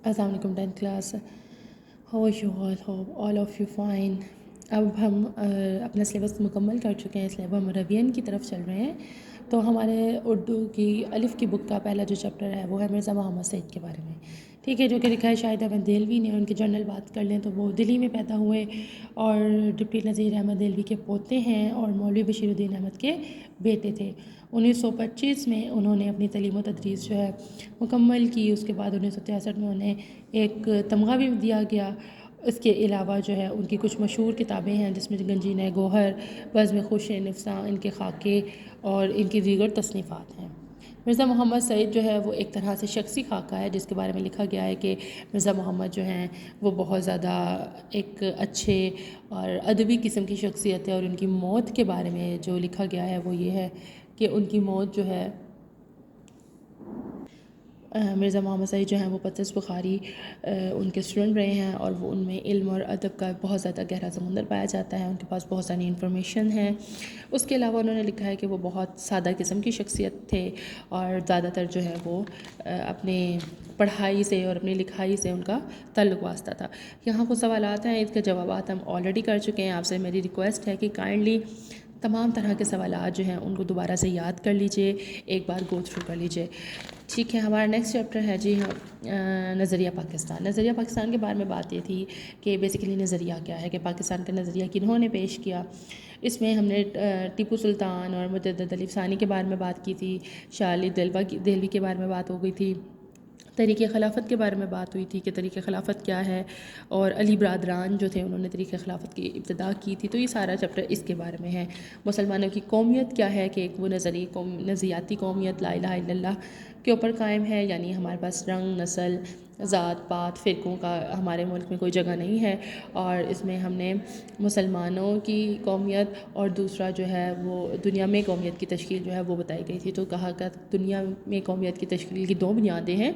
السلام علیکم 10th class. How you all of you fine. اب ہم اپنا سلیبس مکمل کر چکے ہیں، اس لیے اب ہم روین کی طرف چل رہے ہیں. تو ہمارے اردو کی الف کی بک کا پہلا جو چیپٹر ہے وہ ہے مرزا محمد سعید کے بارے میں، ٹھیک ہے، جو کہ لکھا ہے شاہد احمد دہلوی نے. ان کی جنرل بات کر لیں تو وہ دلی میں پیدا ہوئے اور ڈپٹی نذیر احمد دہلوی کے پوتے ہیں اور مولوی بشیر الدین احمد کے بیٹے تھے. 1925 میں انہوں نے اپنی تعلیم و تدریس جو ہے مکمل کی. اس کے بعد 1963 میں انہیں ایک تمغہ بھی دیا گیا. اس کے علاوہ جو ہے ان کی کچھ مشہور کتابیں ہیں جس میں گنجینہ گوہر، بزم خوش نفساں، ان کے خاکے اور ان کی دیگر تصنیفات ہیں. مرزا محمد سعید جو ہے وہ ایک طرح سے شخصی خاکہ ہے جس کے بارے میں لکھا گیا ہے کہ مرزا محمد جو ہیں وہ بہت زیادہ ایک اچھے اور ادبی قسم کی شخصیت ہے. اور ان کی موت کے بارے میں جو لکھا گیا ہے وہ یہ ہے کہ ان کی موت جو ہے مرزا محمد سعید جو ہیں وہ پطرس بخاری ان کے اسٹوڈنٹ رہے ہیں اور وہ ان میں علم اور ادب کا بہت زیادہ گہرا سمندر پایا جاتا ہے. ان کے پاس بہت ساری انفارمیشن ہے. اس کے علاوہ انہوں نے لکھا ہے کہ وہ بہت سادہ قسم کی شخصیت تھے اور زیادہ تر جو ہے وہ اپنے پڑھائی سے اور اپنی لکھائی سے ان کا تعلق واسطہ تھا. یہاں کچھ سوالات ہیں، اس کے جوابات ہم آلریڈی کر چکے ہیں. آپ سے میری ریکویسٹ ہے کہ کائنڈلی تمام طرح کے سوالات جو ہیں ان کو دوبارہ سے یاد کر لیجئے، ایک بار گو تھرو کر لیجئے، ٹھیک ہے. ہمارا نیکسٹ چیپٹر ہے جی ہاں نظریہ پاکستان. نظریہ پاکستان کے بارے میں بات یہ تھی کہ بیسیکلی نظریہ کیا ہے، کہ پاکستان کا نظریہ کنہوں نے پیش کیا. اس میں ہم نے ٹیپو سلطان اور مجدد علی ثانی کے بارے میں بات کی تھی، شاہ علی دہلوی کے بارے میں بات ہو گئی تھی، طریق خلافت کے بارے میں بات ہوئی تھی کہ طریق خلافت کیا ہے، اور علی برادران جو تھے انہوں نے طریق خلافت کی ابتدا کی تھی. تو یہ سارا چیپٹر اس کے بارے میں ہے. مسلمانوں کی قومیت کیا ہے، کہ ایک وہ نظریاتی قومیت لا الہ الا اللہ کے اوپر قائم ہے، یعنی ہمارے پاس رنگ، نسل، ذات پات، فرقوں کا ہمارے ملک میں کوئی جگہ نہیں ہے. اور اس میں ہم نے مسلمانوں کی قومیت اور دوسرا جو ہے وہ دنیا میں قومیت کی تشکیل جو ہے وہ بتائی گئی تھی. تو کہا کہ دنیا میں قومیت کی تشکیل کی دو بنیادیں ہیں،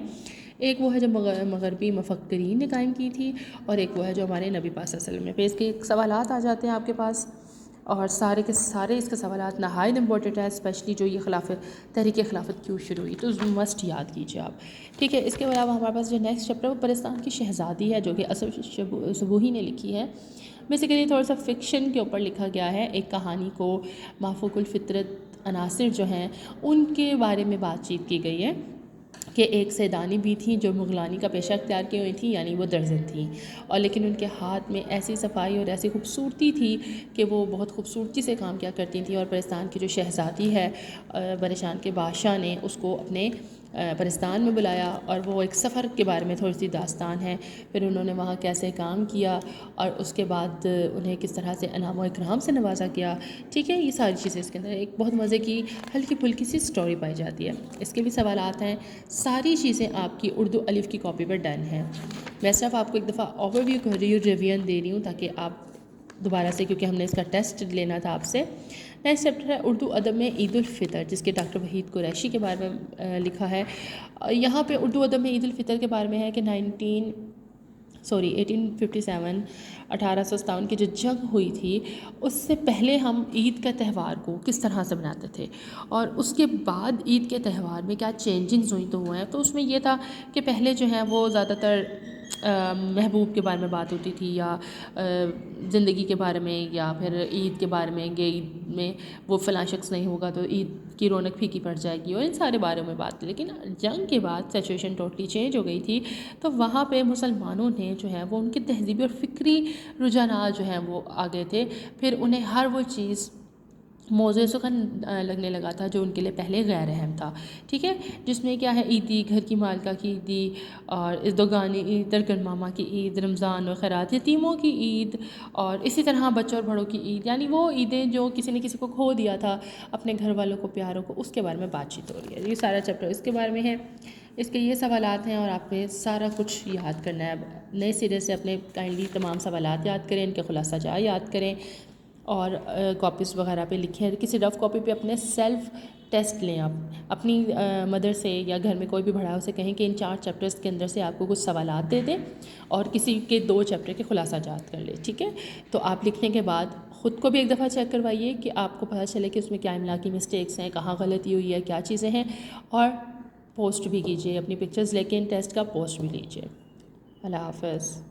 ایک وہ ہے جو مغربی مفکرین نے قائم کی تھی، اور ایک وہ ہے جو ہمارے نبی پاک صلی اللہ علیہ وسلم نے. پھر اس کے سوالات آ جاتے ہیں آپ کے پاس، اور سارے کے سارے اس کے سوالات نہایت امپورٹنٹ ہیں، اسپیشلی جو یہ تحریک خلافت کیوں شروع ہوئی، تو مسٹ یاد کیجیے آپ، ٹھیک ہے. اس کے علاوہ ہمارے پاس جو نیکسٹ چیپٹر وہ پرستان کی شہزادی ہے، جو کہ اسد صبوحی نے لکھی ہے. بیسیکلی تھوڑا سا فکشن کے اوپر لکھا گیا ہے. ایک کہانی کو مافوق الفطرت عناصر جو ہیں ان کے بارے میں بات چیت کی گئی ہے کہ ایک سیدانی بھی تھیں جو مغلانی کا پیشہ اختیار کی ہوئی تھیں، یعنی وہ درزن تھیں، اور لیکن ان کے ہاتھ میں ایسی صفائی اور ایسی خوبصورتی تھی کہ وہ بہت خوبصورتی سے کام کیا کرتی تھیں. اور پرستان کی جو شہزادی ہے برشان کے بادشاہ نے اس کو اپنے پرستان میں بلایا، اور وہ ایک سفر کے بارے میں تھوڑی سی داستان ہے. پھر انہوں نے وہاں کیسے کام کیا اور اس کے بعد انہیں کس طرح سے انعام و اکرام سے نوازا گیا، ٹھیک ہے. یہ ساری چیزیں اس کے اندر ایک بہت مزے کی ہلکی پھلکی سی سٹوری پائی جاتی ہے. اس کے بھی سوالات ہیں. ساری چیزیں آپ کی اردو الف کی کاپی پر ڈن ہیں. میں صرف آپ کو ایک دفعہ اوور ویو کر رہی ہوں، ریویژن دے رہی ہوں تاکہ آپ دوبارہ سے، کیونکہ ہم نے اس کا ٹیسٹ لینا تھا آپ سے. نیکسٹ چیپٹر ہے اردو ادب میں عید الفطر، جس کے ڈاکٹر وحید قریشی کے بارے میں لکھا ہے. یہاں پہ اردو ادب میں عید الفطر کے بارے میں ہے کہ 1857 1857 کی جو جنگ ہوئی تھی اس سے پہلے ہم عید کا تہوار کو کس طرح سے مناتے تھے، اور اس کے بعد عید کے تہوار میں کیا چینجنگز ہوئی تو ہوئے ہیں. تو اس میں یہ تھا کہ پہلے جو ہیں وہ زیادہ تر محبوب کے بارے میں بات ہوتی تھی، یا زندگی کے بارے میں، یا پھر عید کے بارے میں کہ عید میں وہ فلاں شخص نہیں ہوگا تو عید کی رونق پھیکی پڑ جائے گی، اور ان سارے بارے میں بات. لیکن جنگ کے بعد سچویشن ٹوٹلی چینج ہو گئی تھی. تو وہاں پہ مسلمانوں نے جو ہے وہ ان کی تہذیبی اور فکری رجحانات جو ہیں وہ آگے تھے. پھر انہیں ہر وہ چیز موضوع سخن لگنے لگا تھا جو ان کے لیے پہلے غیر اہم تھا، ٹھیک ہے. جس میں کیا ہے، عیدی، گھر کی مالکہ کی عیدی، اور ازدگانی عید، درگن ماما کی عید، رمضان و خیرات، یتیموں کی عید، اور اسی طرح بچوں اور بڑوں کی عید، یعنی وہ عیدیں جو کسی نے کسی کو کھو دیا تھا، اپنے گھر والوں کو، پیاروں کو، اس کے بارے میں بات چیت ہو رہی ہے. یہ سارا چیپٹر اس کے بارے میں ہے. اس کے یہ سوالات ہیں اور آپ نے سارا کچھ یاد کرنا ہے. اب نئے سرے سے اپنے کائنڈلی تمام سوالات یاد کریں، ان کے خلاصہ جات یاد کریں، اور کاپیز وغیرہ پہ لکھیں. کسی رف کاپی پہ اپنے سیلف ٹیسٹ لیں. آپ اپنی مدر سے یا گھر میں کوئی بھی بڑا اسے کہیں کہ ان 4 چیپٹرز کے اندر سے آپ کو کچھ سوالات دے دیں اور کسی کے 2 چیپٹر کے خلاصہ جات کر لیں، ٹھیک ہے. تو آپ لکھنے کے بعد خود کو بھی ایک دفعہ چیک کروائیے کہ آپ کو پتہ چلے کہ اس میں کیا املا کی مسٹیکس ہیں، کہاں غلطی ہوئی ہے، کیا چیزیں ہیں، اور پوسٹ بھی کیجیے. اپنی پکچرز لے کے ان ٹیسٹ کا پوسٹ بھی لیجیے. اللہ حافظ.